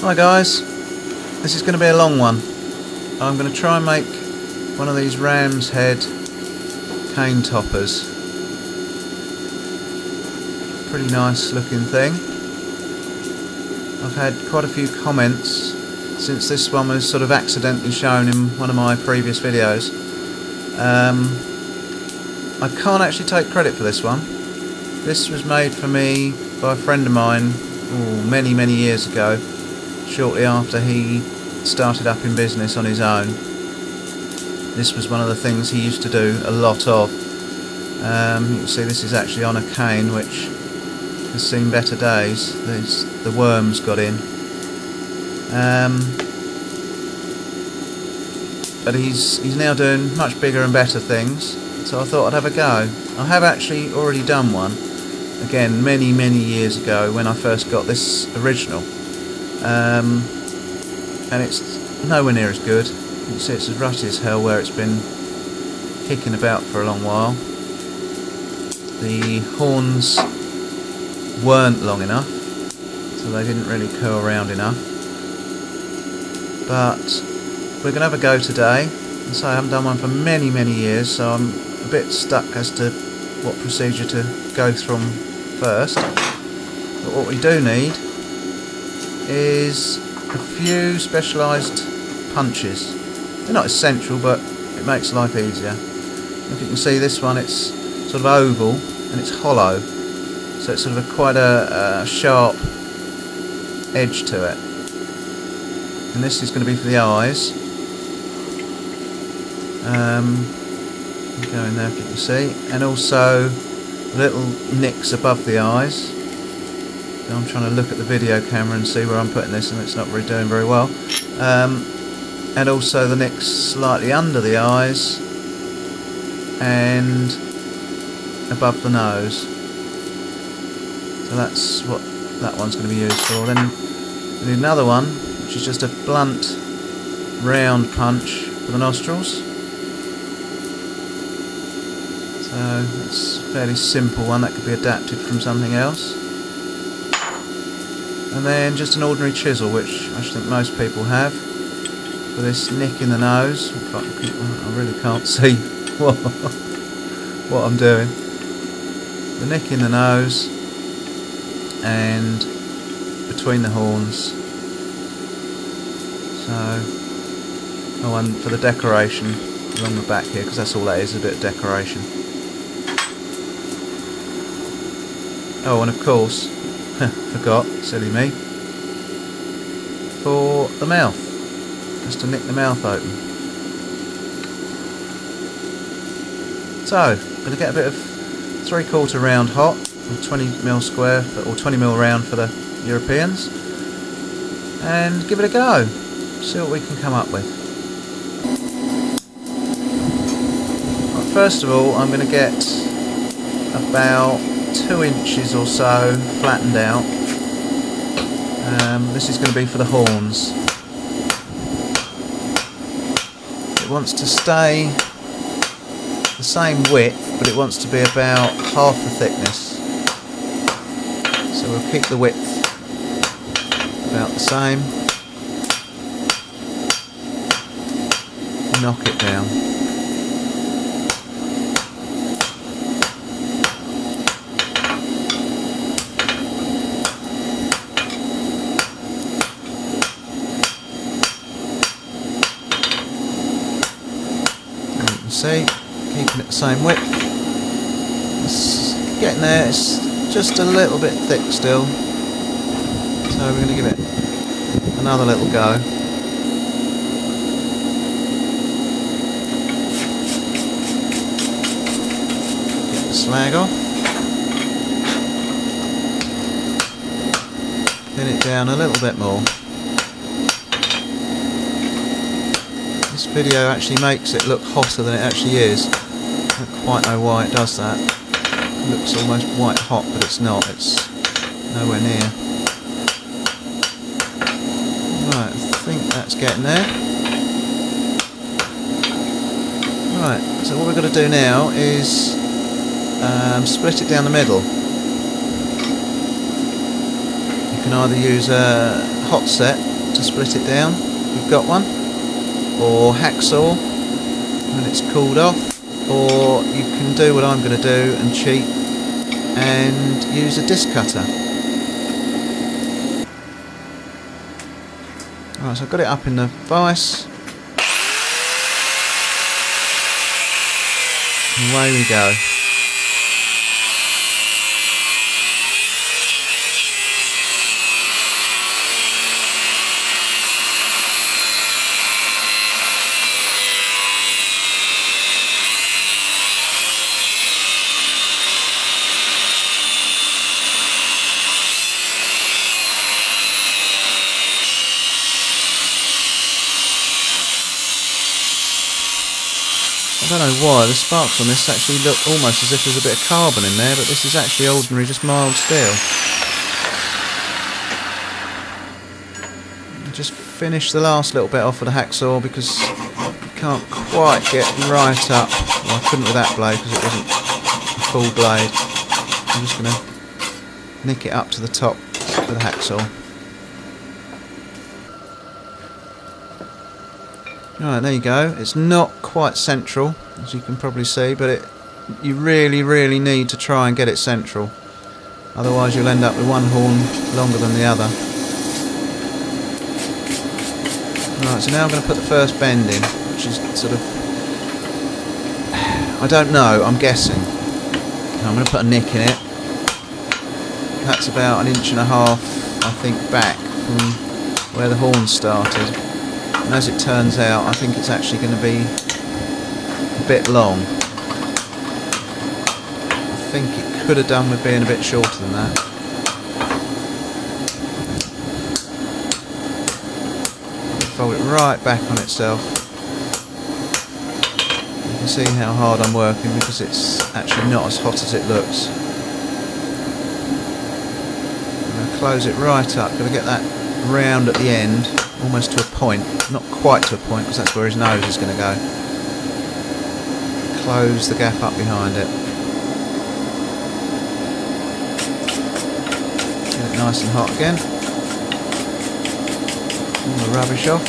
Hi guys, this is going to be a long one. I'm going to try and make one of these ram's head cane toppers. Pretty nice looking thing. I've had quite a few comments since this one was sort of accidentally shown in one of my previous videos. I can't actually take credit for this one. This was made for me by a friend of mine many years ago, shortly after he started up in business on his own. This was one of the things he used to do a lot of. You can see this is actually on a cane which has seen better days. The worms got in. But he's now doing much bigger and better things, so I thought I'd have a go. I have actually already done one, again many years ago when I first got this original, and it's nowhere near as good. You can see it's as rusty as hell where it's been kicking about for a long while. The horns weren't long enough, so they didn't really curl around enough, but we're going to have a go today. And so I haven't done one for many years, so I'm a bit stuck as to what procedure to go from first. But what we do need is a few specialised punches. They're not essential, but it makes life easier. If you can see, this one, it's sort of oval and it's hollow, so it's sort of quite a sharp edge to it. And this is going to be for the eyes. Go in there if you can see, and also little nicks above the eyes. Now I'm trying to look at the video camera and see where I'm putting this, and it's not really doing very well. And also the nicks slightly under the eyes and above the nose. So that's what that one's going to be used for. Then we need another one, which is just a blunt round punch for the nostrils. So that's a fairly simple one that could be adapted from something else. And then just an ordinary chisel, which I think most people have, for this nick in the nose. I really can't see what I'm doing. The nick in the nose and between the horns. So, and for the decoration along the back here, because that's all that is, a bit of decoration. Oh, and of course, forgot, silly me, for the mouth, just to nick the mouth open. So, I'm going to get a bit of 3/4 round hot, or 20mm square, or 20mm round for the Europeans, and give it a go, see what we can come up with. Right, first of all, I'm going to get about 2 inches or so flattened out. This is going to be for the horns. It wants to stay the same width, but it wants to be about half the thickness. So we'll keep the width about the same. Knock it down. See, keeping it the same width. It's getting there, it's just a little bit thick still, so we're going to give it another little go. Get the slag off, pin it down a little bit more. This video actually makes it look hotter than it actually is. I don't quite know why it does that. It looks almost white hot, but it's not. It's nowhere near. Right, I think that's getting there. Right, so what we've got to do now is split it down the middle. You can either use a hot set to split it down, if you've got one, or hacksaw when it's cooled off, or you can do what I'm going to do and cheat and use a disc cutter. Right, so I've got it up in the vise. And away we go. I don't know why the sparks on this actually look almost as if there's a bit of carbon in there, but this is actually ordinary, just mild steel. Just finish the last little bit off with a hacksaw because you can't quite get right up. Well, I couldn't with that blade because it wasn't a full blade. I'm just going to nick it up to the top with a hacksaw. Right, there you go. It's not quite central, as you can probably see, but you really need to try and get it central. Otherwise you'll end up with one horn longer than the other. Right, so now I'm going to put the first bend in, which is sort of... I don't know, I'm guessing. I'm going to put a nick in it. That's about 1.5 inches, I think, back from where the horn started. And as it turns out, I think it's actually going to be a bit long. I think it could have done with being a bit shorter than that. Fold it right back on itself. You can see how hard I'm working because it's actually not as hot as it looks. I'm going to close it right up. Got to get that round at the end, almost to a point. Not quite to a point because that's where his nose is going to go. Close the gap up behind it. Get it nice and hot again. All the rubbish off.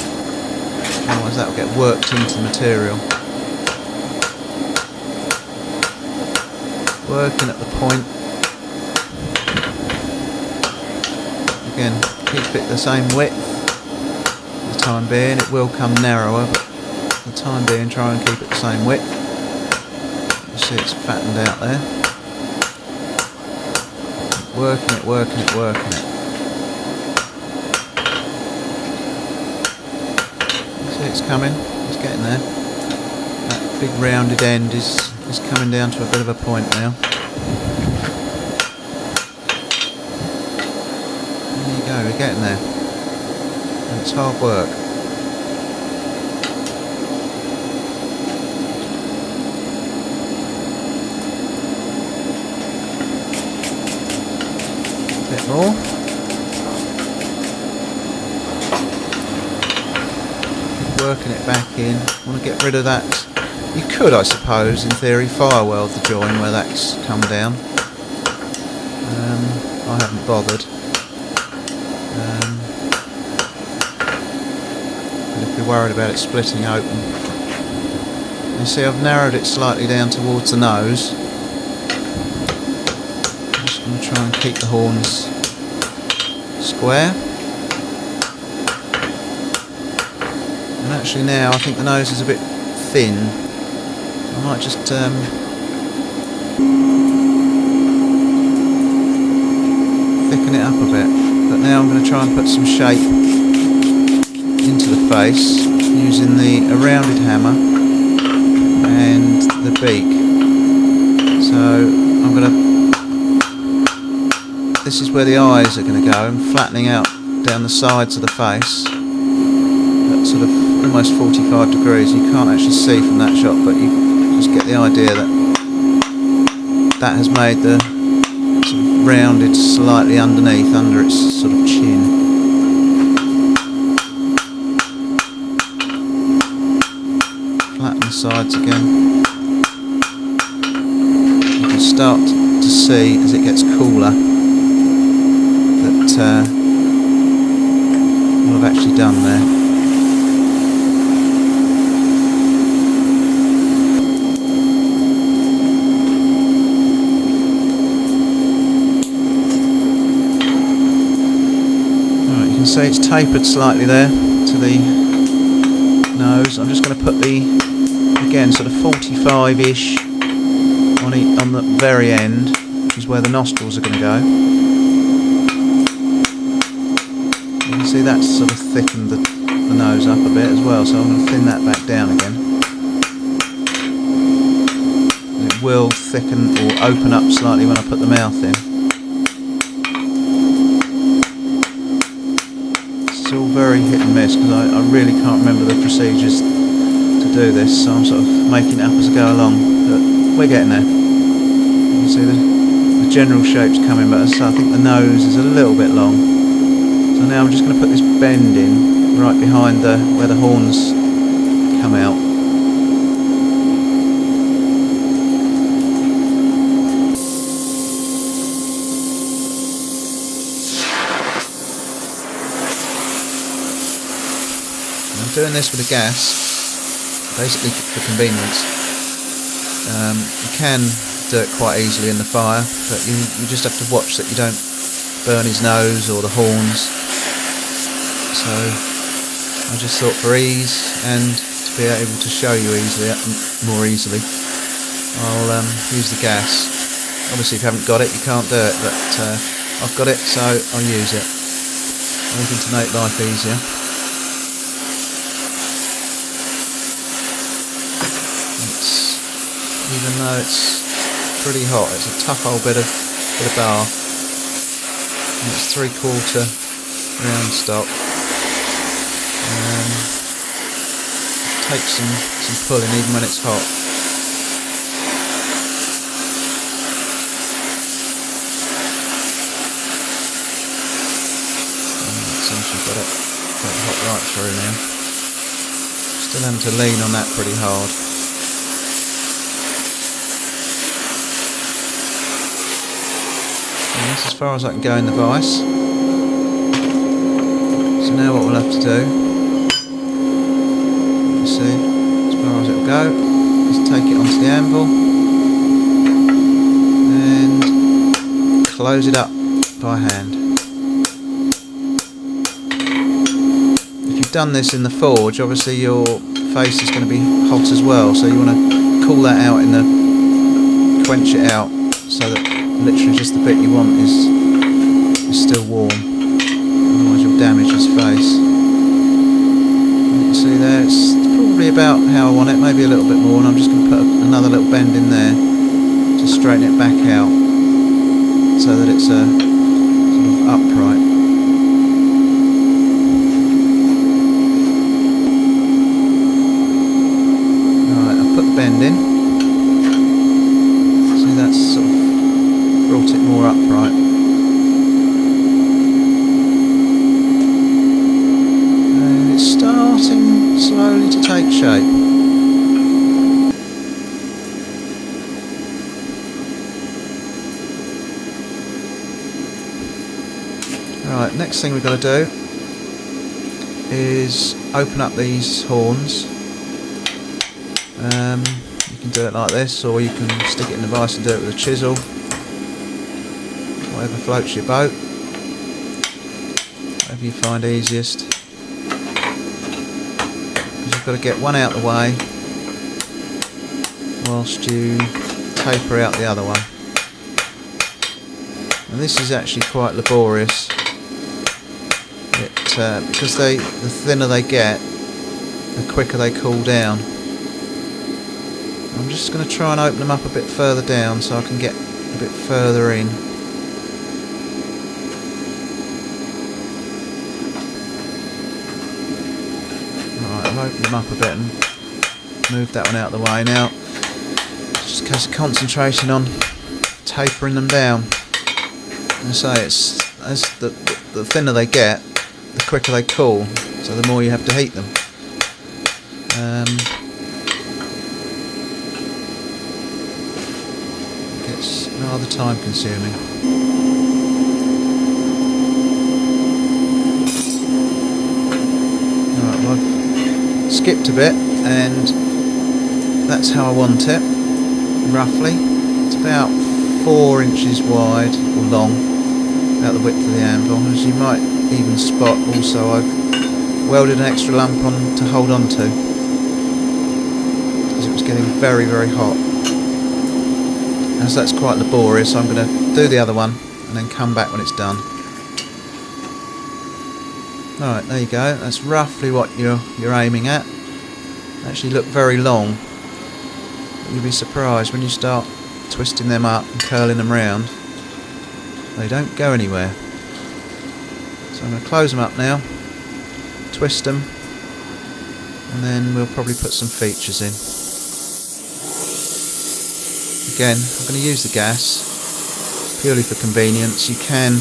Otherwise that will get worked into the material. Working at the point. Again, keep it the same width. For the time being, it will come narrower, but for the time being try and keep it the same width. You see it's fattened out there. Working it. See it's coming, it's getting there. That big rounded end is coming down to a bit of a point now. There you go, we're getting there. And it's hard work. A bit more. Working it back in. Want to get rid of that. You could, I suppose, in theory, fire weld the join where that's come down. I haven't bothered. But if you're worried about it splitting open. You see I've narrowed it slightly down towards the nose. I'm just going to try and keep the horns square. And actually now I think the nose is a bit thin. I might just thicken it up a bit. But now I'm going to try and put some shape into the face using a rounded hammer and the beak. So I'm going to... This is where the eyes are going to go. I'm flattening out down the sides of the face. That sort of almost 45 degrees. You can't actually see from that shot, but you just get the idea that that has made the sort of rounded slightly underneath, under its sort of chin. Flatten the sides again. You can start to see as it gets cooler that will have actually done there. Right, you can see it's tapered slightly there to the nose. I'm just going to put the, again, sort of 45-ish on the very end, which is where the nostrils are going to go. You can see that's sort of thickened the nose up a bit as well, so I'm going to thin that back down again. It will thicken or open up slightly when I put the mouth in. It's all very hit and miss because I really can't remember the procedures to do this, so I'm sort of making it up as I go along, but we're getting there. You can see the general shape's coming, but as I say, I think the nose is a little bit long. So now I'm just going to put this bend in right behind where the horns come out. I'm doing this with a gas, basically for convenience. You can do it quite easily in the fire, but you just have to watch that you don't burn his nose or the horns. So I just thought for ease and to be able to show you more easily, I'll use the gas. Obviously if you haven't got it you can't do it, but I've got it, so I'll use it. Anything to make life easier. Even though it's pretty hot, it's a tough old bit of bar, and it's 3/4 round stock. Takes some pulling even when it's hot. Essentially got it hot right through now. Still having to lean on that pretty hard. And that's as far as I can go in the vise. So now what we'll have to do, you see, as far as it'll go, is take it onto the anvil and close it up by hand. If you've done this in the forge, obviously your face is going to be hot as well, so you want to cool that out quench it out, so that literally just the bit you want is still warm, otherwise you'll damage his face. You can see there, it's probably about how I want it, maybe a little bit more, and I'm just going to put another little bend in there to straighten it back out so that it's sort of upright. Alright, I've put the bend in. See, that's sort of brought it more upright. And it's starting slowly to take shape. Right, next thing we've got to do is open up these horns. You can do it like this, or you can stick it in the vise and do it with a chisel. Whatever floats your boat, whatever you find easiest. Because you've got to get one out the way whilst you taper out the other one. And this is actually quite laborious. Because the thinner they get, the quicker they cool down. I'm just going to try and open them up a bit further down so I can get a bit further in. Right, I've opened them up a bit and moved that one out of the way now. Just a case of concentration on tapering them down. And so it's as the thinner they get, the quicker they cool, so the more you have to heat them. It's rather time consuming. skipped a bit, and that's how I want it, roughly. It's about 4 inches wide or long, about the width of the anvil. As you might even spot, also I've welded an extra lump on to hold on to, because it was getting very, very hot. As that's quite laborious, I'm going to do the other one and then come back when it's done. Alright, there you go. That's roughly what you're aiming at. They actually look very long. But you'll be surprised when you start twisting them up and curling them round. They don't go anywhere. So I'm going to close them up now, twist them, and then we'll probably put some features in. Again, I'm going to use the gas purely for convenience. You can,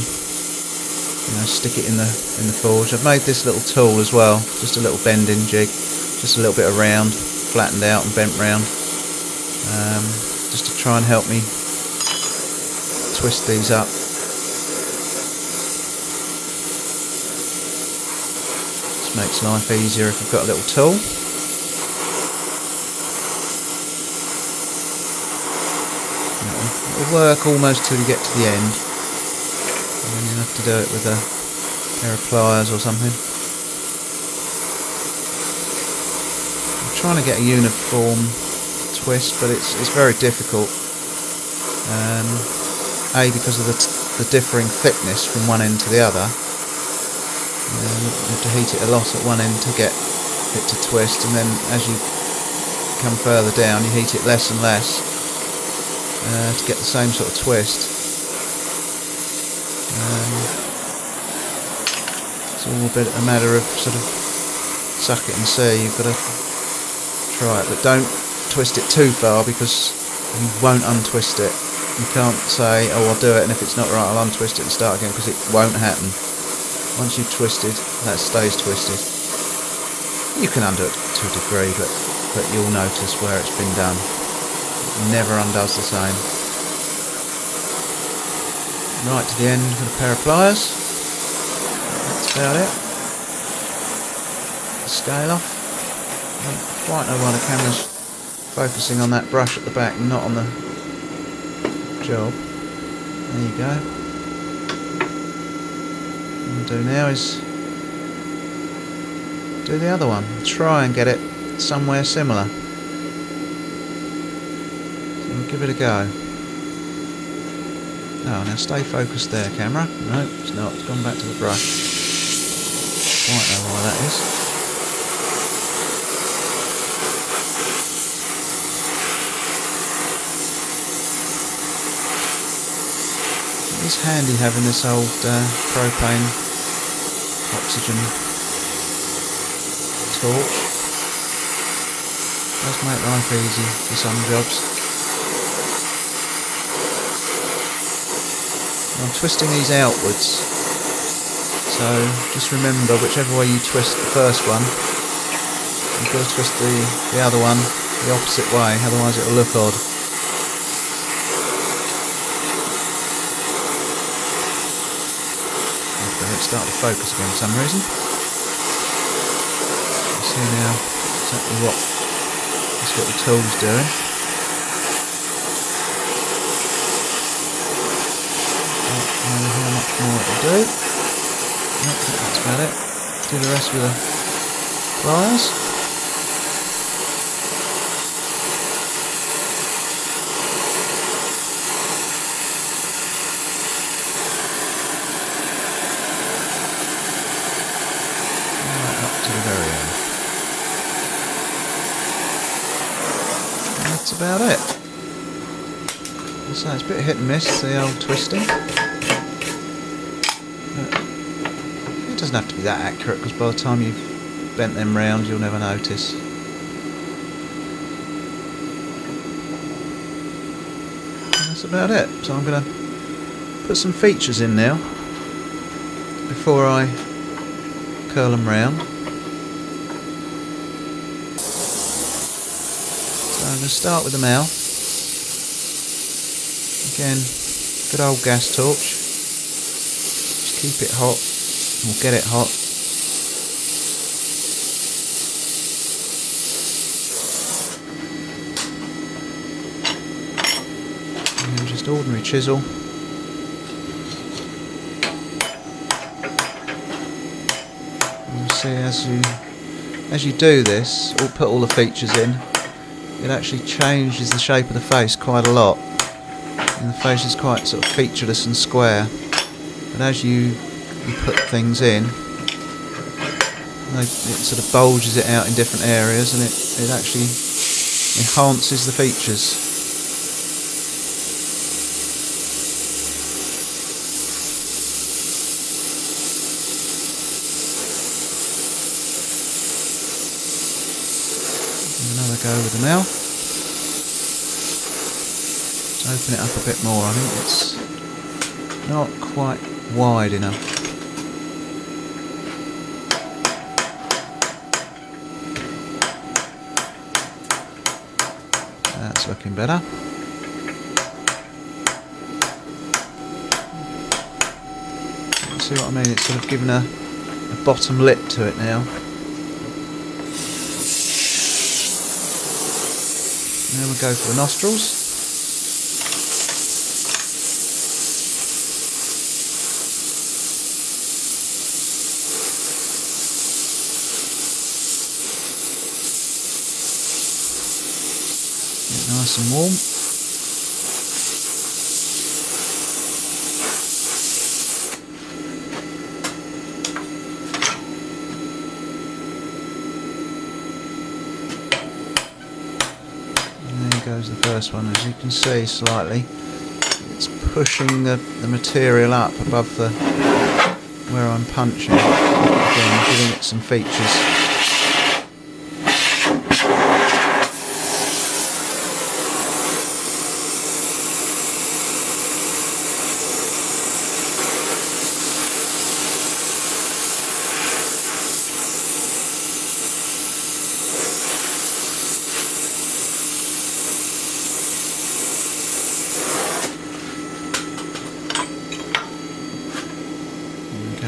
stick it in the forge. I've made this little tool as well, just a little bending jig, just a little bit of round, flattened out and bent round, just to try and help me twist these up. Just makes life easier if you've got a little tool. It'll work almost till you get to the end, and then you have to do it with a pair of pliers or something. I'm trying to get a uniform twist, but it's very difficult. A, because of the differing thickness from one end to the other. You have to heat it a lot at one end to get it to twist, and then as you come further down, you heat it less and less. To get the same sort of twist. It's all a matter of sort of suck it and see. You've got to try it, but don't twist it too far, because you won't untwist it. You can't say, oh, I'll do it, and if it's not right I'll untwist it and start again, because it won't happen. Once you've twisted, that stays twisted. You can undo it to a degree, but you'll notice where it's been done. Never undoes the same. Right to the end with a pair of pliers. That's about it. The scale off. I don't quite know why the camera's focusing on that brush at the back and not on the job. There you go. What I'm going to do now is do the other one. Try and get it somewhere similar. Give it a go. Oh, now stay focused there, camera. No, it's not. It's gone back to the brush. Quite know why that is. It is handy having this old propane oxygen torch. It does make life easy for some jobs. I'm twisting these outwards, so just remember, whichever way you twist the first one, you've got to twist the other one the opposite way, otherwise it'll look odd. Okay, it's starting to focus again for some reason. You see now exactly what this little tool's doing. How much more it'll do. Yep, I think that's about it. Do the rest with the pliers. Right up to the very end. And that's about it. So it's a bit hit and miss, the old twisting. It doesn't have to be that accurate, because by the time you've bent them round you'll never notice. And that's about it. So I'm going to put some features in now before I curl them round. So I'm going to start with the mouth. Again, good old gas torch. Just keep it hot, or get it hot. Just ordinary chisel. And you see, as you do this, or put all the features in, it actually changes the shape of the face quite a lot. And the face is quite sort of featureless and square. But as you put things in, it sort of bulges it out in different areas, and it actually enhances the features. Another go with the mouth. Let's open it up a bit more. I think it's not quite wide enough. That's looking better. See what I mean? It's sort of given a bottom lip to it now. Now we'll go for the nostrils. Get nice and warm. Goes the first one. As you can see, slightly it's pushing the material up above the where I'm punching, again giving it some features.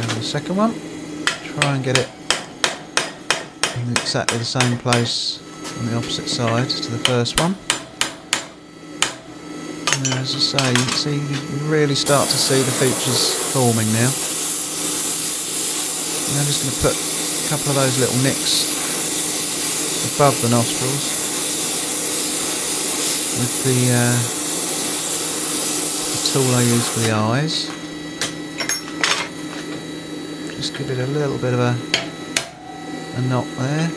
The second one, try and get it in exactly the same place on the opposite side to the first one. Now, as I say, you can see, you really start to see the features forming now. And I'm just going to put a couple of those little nicks above the nostrils with the tool I use for the eyes. Just give it a little bit of a knot there.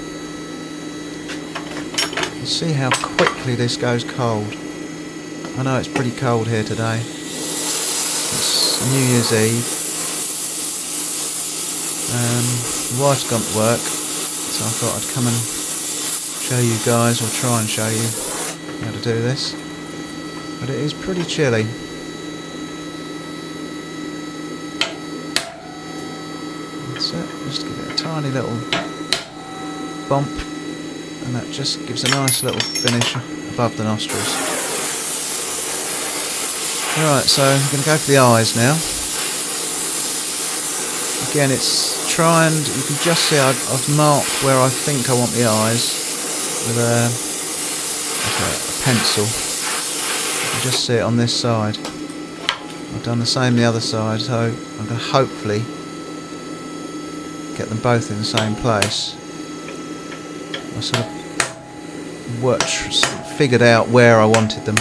You see how quickly this goes cold. I know it's pretty cold here today. It's New Year's Eve. The wife's gone to work, so I thought I'd come and show you guys, or try and show you how to do this. But it is pretty chilly. Just give it a tiny little bump, and that just gives a nice little finish above the nostrils. Alright, so I'm going to go for the eyes now. Again, it's try and, you can just see I've marked where I think I want the eyes with a pencil. You can just see it on this side. I've done the same the other side, so I'm going to hopefully get them both in the same place. I sort of figured out where I wanted them.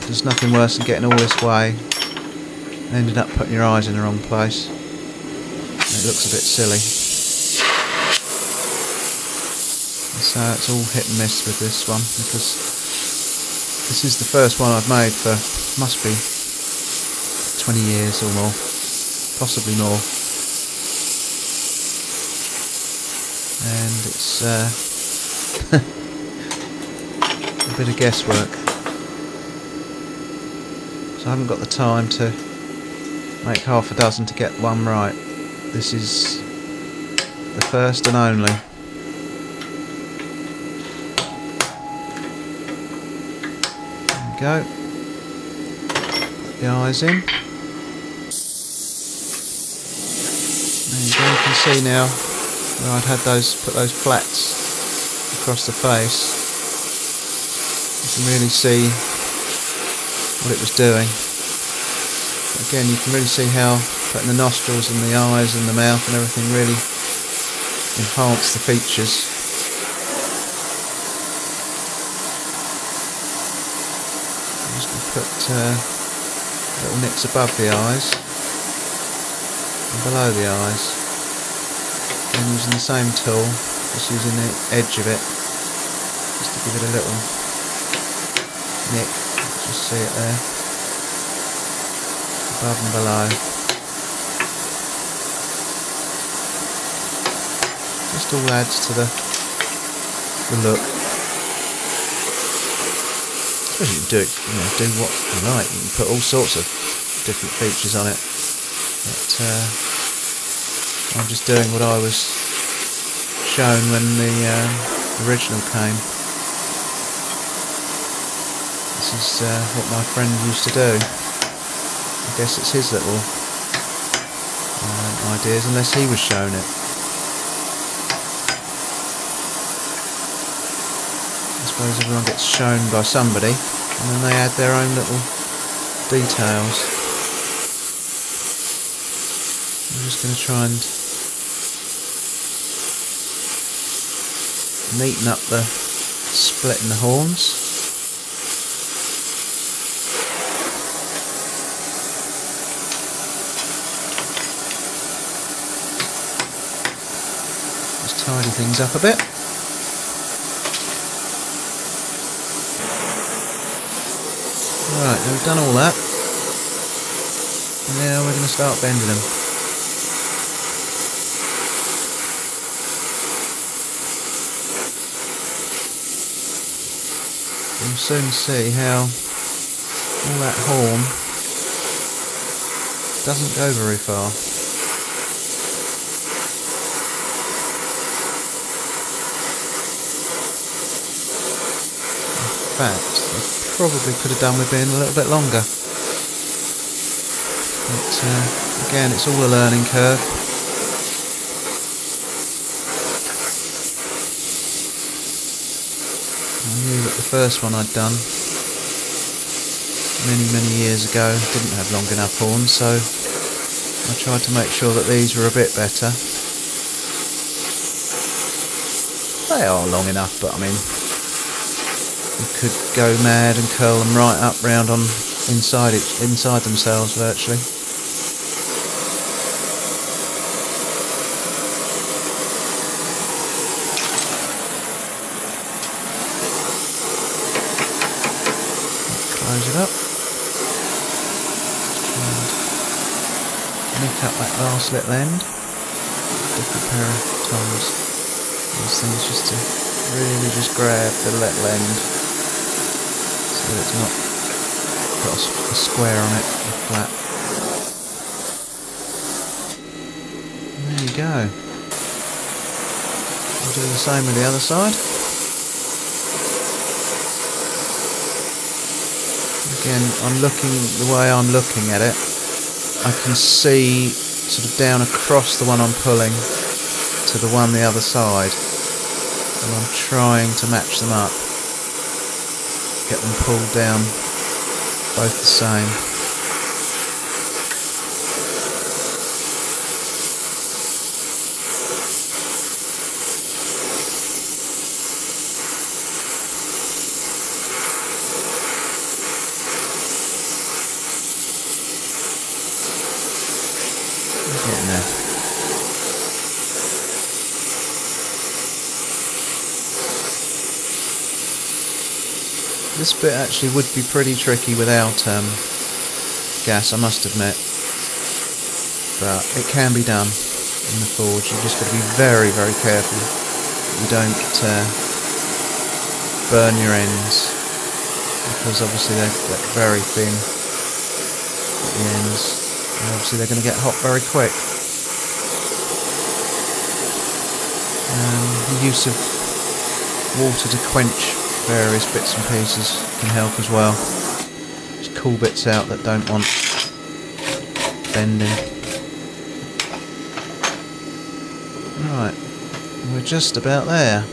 There's nothing worse than getting all this way and ending up putting your eyes in the wrong place. It looks a bit silly. So it's all hit and miss with this one, because this is the first one I've made for, must be 20 years or more, possibly more. And it's a bit of guesswork. So I haven't got the time to make half a dozen to get one right. This is the first and only. There we go. Put the eyes in. There you go, you can see now where I'd had put those flats across the face. You can really see what it was doing. Again, you can really see how putting the nostrils and the eyes and the mouth and everything really enhance the features. I'm just going to put little nicks above the eyes and below the eyes. And using the same tool, just using the edge of it, just to give it a little nick. Just see it there, above and below. Just all adds to the look. I suppose you can do it, do what you like. You can put all sorts of different features on it. But I'm just doing what I was shown when the original came. This is what my friend used to do. I guess it's his little ideas, unless he was shown it. I suppose everyone gets shown by somebody, and then they add their own little details. I'm just going to try and neaten up the split in the horns. Just tidy things up a bit. Right, we've done all that. Now we're going to start bending them. You'll soon see how all that horn doesn't go very far. In fact, I probably could have done with being a little bit longer. But again, it's all a learning curve. I knew that the first one I'd done many years ago didn't have long enough horns, so I tried to make sure that these were a bit better. They are long enough, but I mean, you could go mad and curl them right up round on inside themselves virtually. Close it up. Nick up that last little end. Different pair of tongs. These things just to really just grab the little end so it's not got a square on it, or flat. And there you go. I'll do the same with the other side. Again, the way I'm looking at it, I can see sort of down across the one I'm pulling to the one the other side, and I'm trying to match them up, get them pulled down both the same. Getting there. This bit actually would be pretty tricky without gas, I must admit, but it can be done in the forge. You've just got to be very careful that you don't burn your ends, because obviously they're very thin at the ends. And obviously they're going to get hot very quick. The use of water to quench various bits and pieces can help as well. Just cool bits out that don't want bending. Right, we're just about there.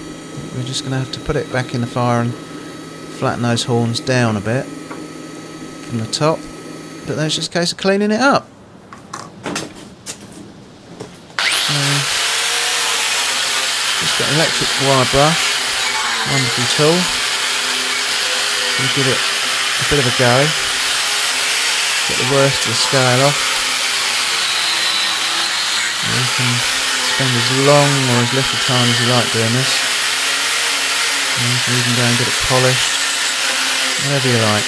We're just going to have to put it back in the fire and flatten those horns down a bit. from the top, but then it's just a case of cleaning it up. Just got an electric wire brush, wonderful tool. Gonna give it a bit of a go. Get the worst of the scale off. And you can spend as long or as little time as you like doing this. And you can even go and get it polished, whatever you like.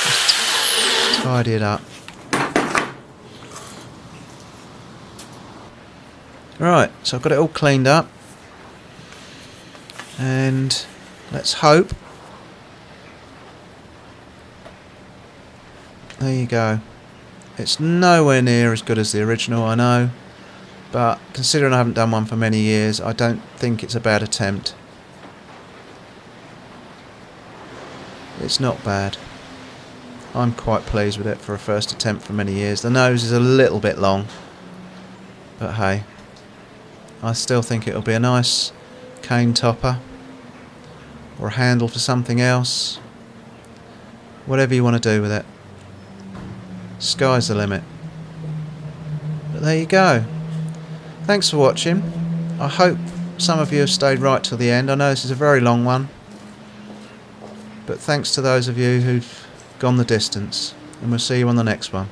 Just tidy it up. Right, so I've got it all cleaned up, and let's hope. There you go. It's nowhere near as good as the original, I know, but considering I haven't done one for many years, I don't think it's a bad attempt. It's not bad. I'm quite pleased with it for a first attempt for many years. The nose is a little bit long, but hey, I still think it'll be a nice cane topper or a handle for something else. Whatever you want to do with it. Sky's the limit. But there you go. Thanks for watching. I hope some of you have stayed right till the end. I know this is a very long one, but thanks to those of you who've gone the distance, and we'll see you on the next one.